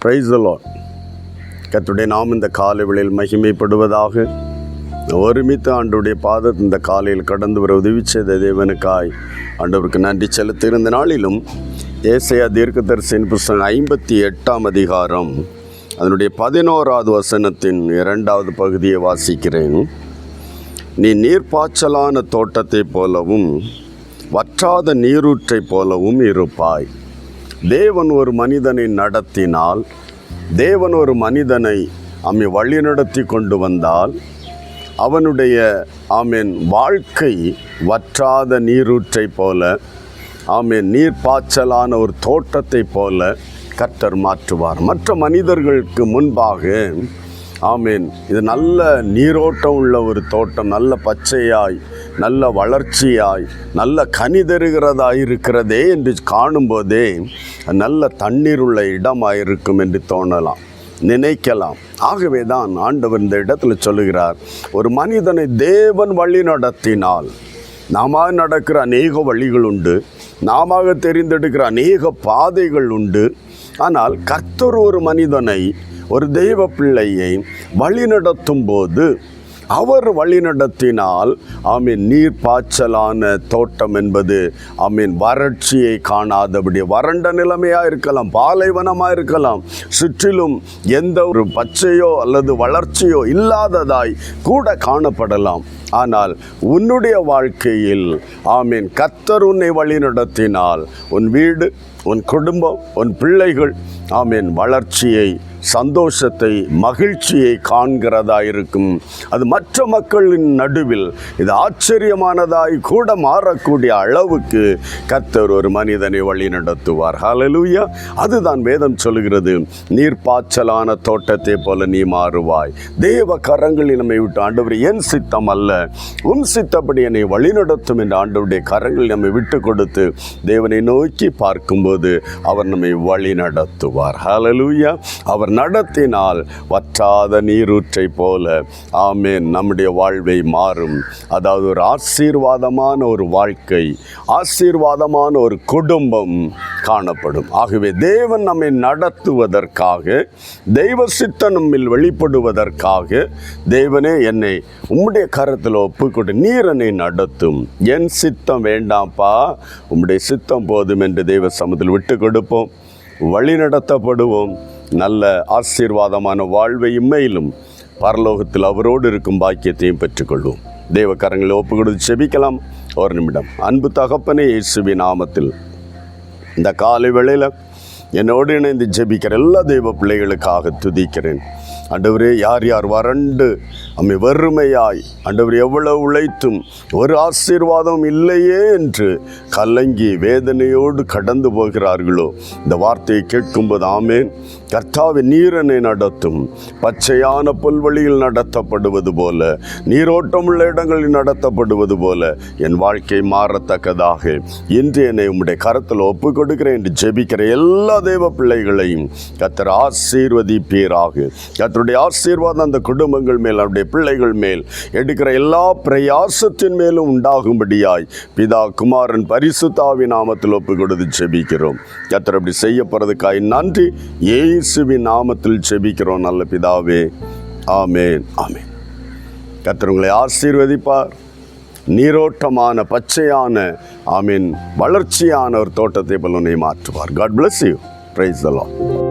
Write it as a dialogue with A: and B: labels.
A: Praise the Lord. கர்த்தருடைய நாமம் இந்த காலை வேளையில் மகிமைப்படுவதாக. ஒருமித்து ஆண்டவருடைய பாதத்தை இந்த காலையில் கடந்து வர உதவி செய்த தேவனுக்காய் ஆண்டவருக்கு நன்றி செலுத்துகிற இந்த நாளிலும் ஏசாயா தீர்க்கதரிசியின் புத்தகம் 58ஆம் அதிகாரம் அதனுடைய 11வது வசனத்தின் 2வது பகுதியை வாசிக்கிறேன். நீ நீர்ப்பாய்ச்சலான தோட்டத்தைப் போலவும் வற்றாத நீரூற்றை போலவும் இருப்பாய். தேவன் ஒரு மனிதனை நடத்தினால், தேவன் ஒரு மனிதனை வழிநடத்தி கொண்டு வந்தால், அவனுடைய வாழ்க்கை வற்றாத நீரூற்றை போல, நீர்ப்பாய்ச்சலான ஒரு தோட்டத்தை போல கர்த்தர் மாற்றுவார். மற்ற மனிதர்களுக்கு முன்பாக இது நல்ல நீரோட்டம் உள்ள ஒரு தோட்டம், நல்ல பச்சையாய், நல்ல வளர்ச்சியாய், நல்ல கனி தருகிறதாய் இருக்கிறதே என்று காணும்போதே நல்ல தண்ணீர் உள்ள இடமாயிருக்கும் என்று தோணலாம், நினைக்கலாம். ஆகவே தான் ஆண்டவர் இந்த இடத்துல சொல்லுகிறார், ஒரு மனிதனை தேவன் வழி நடத்தினால், நாம நடக்கிற அநேக வழிகள் உண்டு, நாம தெரிந்தெடுக்கிற அநேக பாதைகள் உண்டு. ஆனால் கர்த்தர் ஒரு மனிதனை, ஒரு தெய்வ பிள்ளையை வழிநடத்தும் போது, அவர் வழிநடத்தினால் நீர்ப்பாய்ச்சலான தோட்டம் என்பது வறட்சியை காணாதபடி, வறண்ட நிலைமையாக இருக்கலாம், பாலைவனமாக இருக்கலாம், சுற்றிலும் எந்த ஒரு பச்சையோ அல்லது வளர்ச்சியோ இல்லாததாய் கூட காணப்படலாம். ஆனால் உன்னுடைய வாழ்க்கையில் கர்த்தர் உன்னை வழிநடத்தினால், உன் வீடு, உன் குடும்பம், உன் பிள்ளைகள் வளர்ச்சியை, சந்தோஷத்தை, மகிழ்ச்சியை காண்கிறதா இருக்கும். அது மற்ற மக்களின் நடுவில் இது ஆச்சரியமானதாய் கூட மாறக்கூடிய அளவுக்கு கர்த்தர் ஒரு மனிதனை வழி நடத்துவார். ஹல்லேலூயா. அதுதான் வேதம் சொல்கிறது, நீர்ப்பாய்ச்சலான தோட்டத்தை போல நீ மாறுவாய். தேவ கரங்களில் நம்மை விட்டு, ஆண்டவர் என் சித்தம் அல்ல உம் சித்தப்படி என்னை வழிநடத்தும் என்று ஆண்டவருடைய கரங்களில் நம்மை விட்டு கொடுத்து தேவனை நோக்கி பார்க்கும்போது அவர் நம்மை வழி நடத்துவார். ஹல்லேலூயா. அவர் நடத்தினால் வற்றாத நீரூற்றை போல நம்முடைய வாழ்வை மாறும். அதாவது ஒரு ஆசீர்வாதமான ஒரு வாழ்க்கை, ஆசீர்வாதமான ஒரு குடும்பம் காணப்படும். ஆகவே தேவன் நம்மை நடத்துவதற்காக, தெய்வ சித்தம் நம்மில் வெளிப்படுவதற்காக, தேவனே என்னை உம்முடைய கரத்தில் ஒப்புக்கொண்டு நீர் என்னை நடத்தும், என் சித்தம் வேண்டாம்ப்பா, உம்முடைய சித்தம் போதும் என்று தெய்வ சமூகத்தில் விட்டு கொடுப்போம், வழி நடத்தப்படுவோம். நல்ல ஆசீர்வாதமான வாழ்வை இம்மையிலும் பரலோகத்தில் அவரோடு இருக்கும் பாக்கியத்தையும் பெற்றுக்கொள்வோம். தேவ கரங்களை ஒப்பு கொடுத்து செபிக்கலாம். ஒரு நிமிடம். அன்பு தகப்பனே, இயேசுவின் நாமத்தில் இந்த காலை வேளையில் என்னோடு இணைந்து ஜெபிக்கிற எல்லா தெய்வ பிள்ளைகளுக்காக துதிக்கிறேன். ஆண்டவரே, யார் யார் வறண்டு வறுமையாய், ஆண்டவர் எவ்வளவு உழைத்தும் ஒரு ஆசீர்வாதம் இல்லையே என்று கலங்கி வேதனையோடு கடந்து போகிறார்களோ, இந்த வார்த்தையை கேட்கும்போது ஆமேன், கர்த்தாவே நீரனை நடத்தும், பச்சையான புல்வெளியில் நடத்தப்படுவது போல, நீரோட்டம் உள்ள இடங்களில் நடத்தப்படுவது போல என் வாழ்க்கை மாறத்தக்கதாக இன்று என்னை உம்முடைய கரத்தில் ஒப்பு கொடுக்கிறேன் என்று ஜெபிக்கிற எல்லா தேவ பிள்ளைகளையும் கர்த்தர் ஆசீர்வதிப்பீராக. கர்த்தருடைய ஆசீர்வாதம் அந்த குடும்பங்கள் மேல், அவருடைய பிள்ளைகள் மேல், எடுக்கிற எல்லா பிரயாசத்தின் மேலும் உண்டாகும்படியாய் பிதா, குமாரன், பரிசுத்த ஆவியின் நாமத்தில் ஒப்பு கொடுத்து ஜெபிக்கிறோம். கர்த்தர் அப்படி செய்ய போறதுக்காய் நன்றி. இயேசுவின் நாமத்தில் ஜெபிக்கிறோம் நல்ல பிதாவே. ஆமேன், ஆமேன். கர்த்தர் உங்களை ஆசீர்வதிப்பார். நீரோட்டமான, பச்சையான, வளர்ச்சியான ஒரு தோட்டத்தை போல உன்னை மாற்றுவார். God bless you. Praise the Lord.